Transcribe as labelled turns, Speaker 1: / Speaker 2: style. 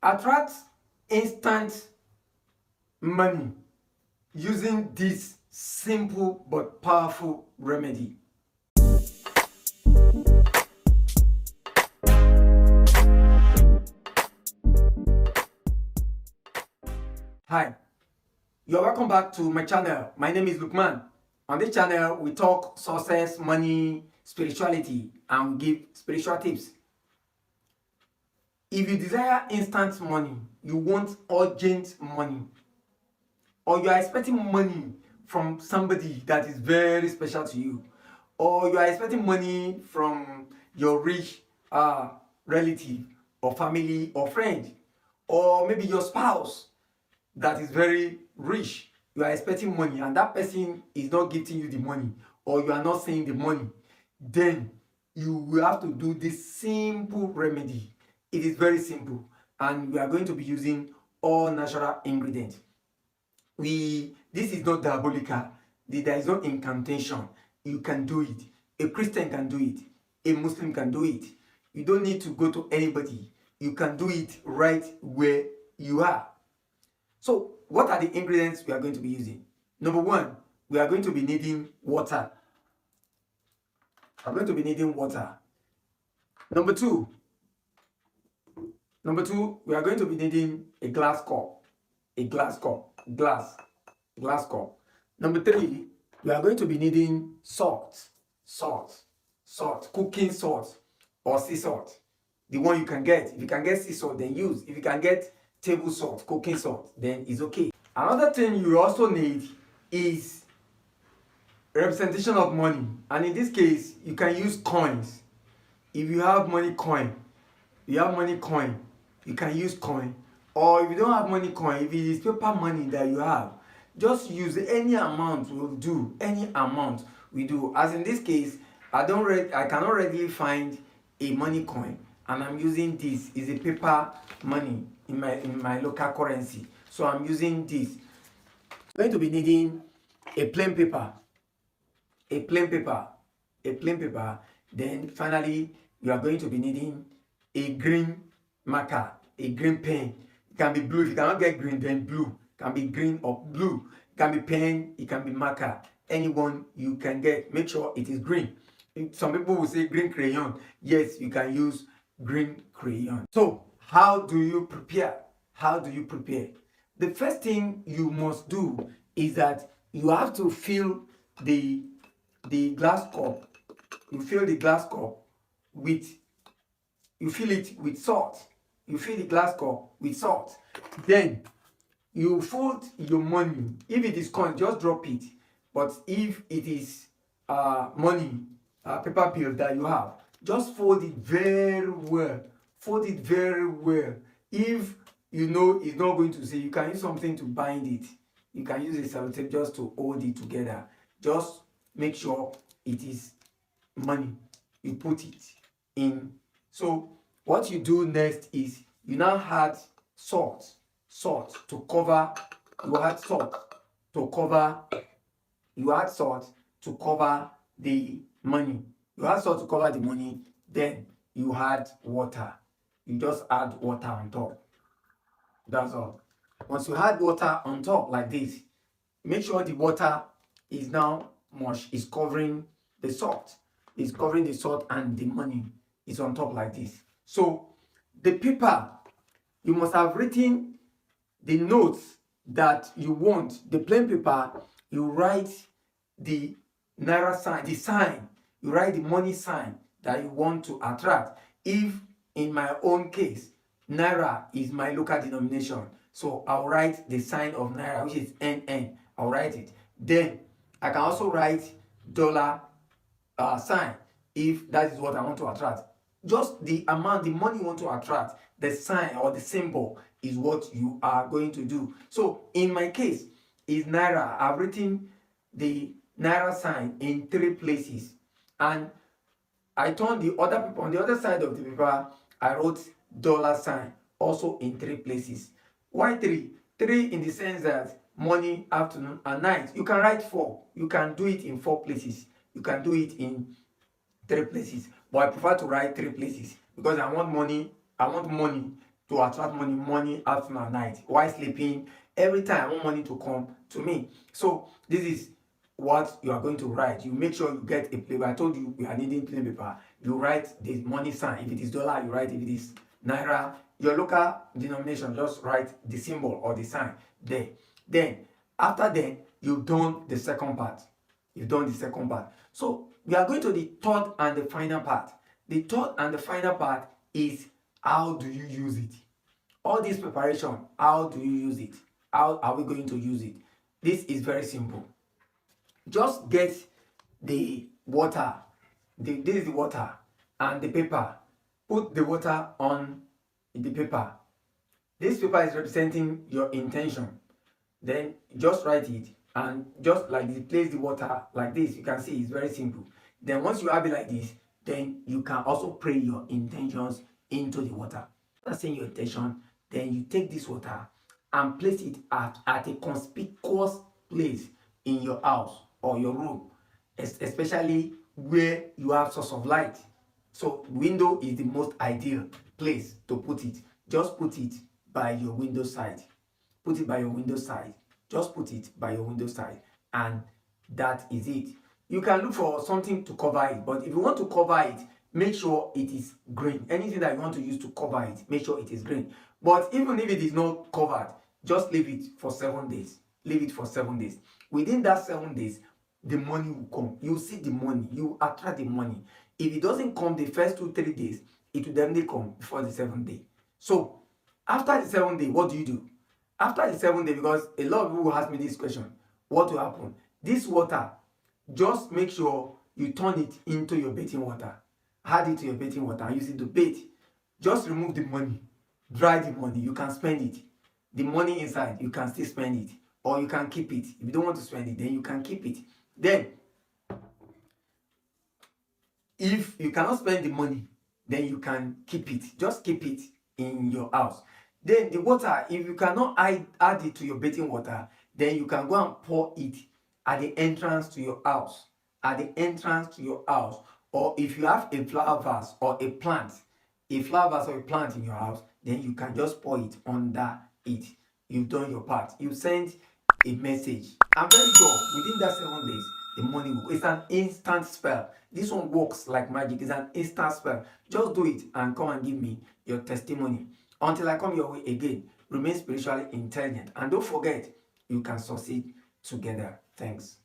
Speaker 1: Attract instant money using this simple but powerful remedy. Hi, you're welcome back to my channel. My name is Lukman. On this channel, we talk success, money, spirituality, and we give spiritual tips. If you desire instant money, you want urgent money, or you are expecting money from somebody that is very special to you, or you are expecting money from your rich relative or family or friend, or maybe your spouse that is very rich, you are expecting money and that person is not giving you the money, or you are not seeing the money, then you will have to do this simple remedy. It is very simple, and we are going to be using all natural ingredients. This is not diabolical. There is no incantation. You can do it. A Christian can do it. A Muslim can do it. You don't need to go to anybody. You can do it right where you are. So, what are the ingredients we are going to be using? Number one, we are going to be needing water. I'm going to be needing water. Number two, we are going to be needing a glass cup. Glass cup. Number three, we are going to be needing salt, cooking salt or sea salt. The one you can get. If you can get sea salt, then use. If you can get table salt, cooking salt, then it's okay. Another thing you also need is representation of money, and in this case, you can use coins. If you have money coin, you can use coin. Or if you don't have money coin, if it is paper money that you have, just use any amount will do. Any amount we do. As in this case, I cannot readily find a money coin, and I'm using this. Is a paper money in my local currency. So I'm using this. I'm going to be needing a plain paper. Then finally, we are going to be needing a green marker, a green pen. It can be blue. If you cannot get green, then blue. It can be green or blue. It can be pen, it can be marker. Anyone you can get. Make sure it is green. Some people will say green crayon. Yes, you can use green crayon. So, how do you prepare? The first thing you must do is that you have to fill the glass cup. You fill the glass cup with, you fill it with salt. You fill the glass cup with salt. Then you fold your money. If it is coin, just drop it. But if it is money, paper bill that you have, just fold it very well. If you know it's not going to say, you can use something to bind it. You can use a sellotape just to hold it together. Just make sure it is money. You put it in. So what you do next is you now add salt to cover. You add salt to cover the money. Then you add water. You just add water on top. That's all. Once you add water on top like this, make sure the water is now is covering the salt. It's covering the salt and the money is on top like this. So the paper, you must have written the notes that you want. The plain paper, you write the naira sign, you write the money sign that you want to attract. If in my own case, naira is my local denomination, so I'll write the sign of naira, which is NN. I'll write it. Then I can also write dollar sign if that is what I want to attract. Just the amount, the money you want to attract, the sign or the symbol is what you are going to do. So in my case, is naira. I've written the naira sign in 3 places, and I turned the other paper. On the other side of the paper, I wrote dollar sign also in 3 places. Why 3? 3 in the sense that morning, afternoon, and night. You can write 4. You can do it in 4 places. You can do it in 3 places. But I prefer to write 3 places because I want money to attract money morning, afternoon, and night. While sleeping, every time I want money to come to me. So this is what you are going to write. You make sure you get a paper. I told you we are needing plain paper. You write the money sign. If it is dollar, you write. If it is naira, your local denomination, just write the symbol or the sign there. Then after then, you've done the second part. You've done the second part. So we are going to the third and the final part. The third and the final part is how do you use it? All this preparation, how do you use it? How are we going to use it? This is very simple. Just get the water. This is the water and the paper. Put the water on the paper. This paper is representing your intention. Then just write it and just like this, place the water like this. You can see it's very simple. Then once you have it like this, then you can also pray your intentions into the water. After saying your intention, then you take this water and place it at a conspicuous place in your house or your room, especially where you have source of light. So window is the most ideal place to put it. Just put it by your window side. Put it by your window side. Just put it by your window side, and that is it. You can look for something to cover it, but if you want to cover it, make sure it is green. Anything that you want to use to cover it, make sure it is green. But even if it is not covered, just leave it for 7 days. Leave it for 7 days. Within that 7 days, the money will come. You see the money. You attract the money. If it doesn't come the first 2-3 days, it will definitely come before the 7th day. So after the 7th day, what do? After the 7th day, because a lot of people will ask me this question, what will happen? This water, just make sure you turn it into your bathing water. Add it to your bathing water and use it to bathe. Just remove the money. Dry the money. You can spend it. The money inside, you can still spend it. Or you can keep it. If you don't want to spend it, then you can keep it. Then, if you cannot spend the money, then you can keep it. Just keep it in your house. Then the water, if you cannot add it to your bathing water, then you can go and pour it at the entrance to your house. At the entrance to your house. Or if you have a flower vase or a plant, in your house, then you can just pour it under it. You've done your part. You send a message. I'm very sure within that 7 days, the money will. It's an instant spell. This one works like magic. It's an instant spell. Just do it and come and give me your testimony. Until I come your way again, remain spiritually intelligent. And don't forget, you can succeed together. Thanks.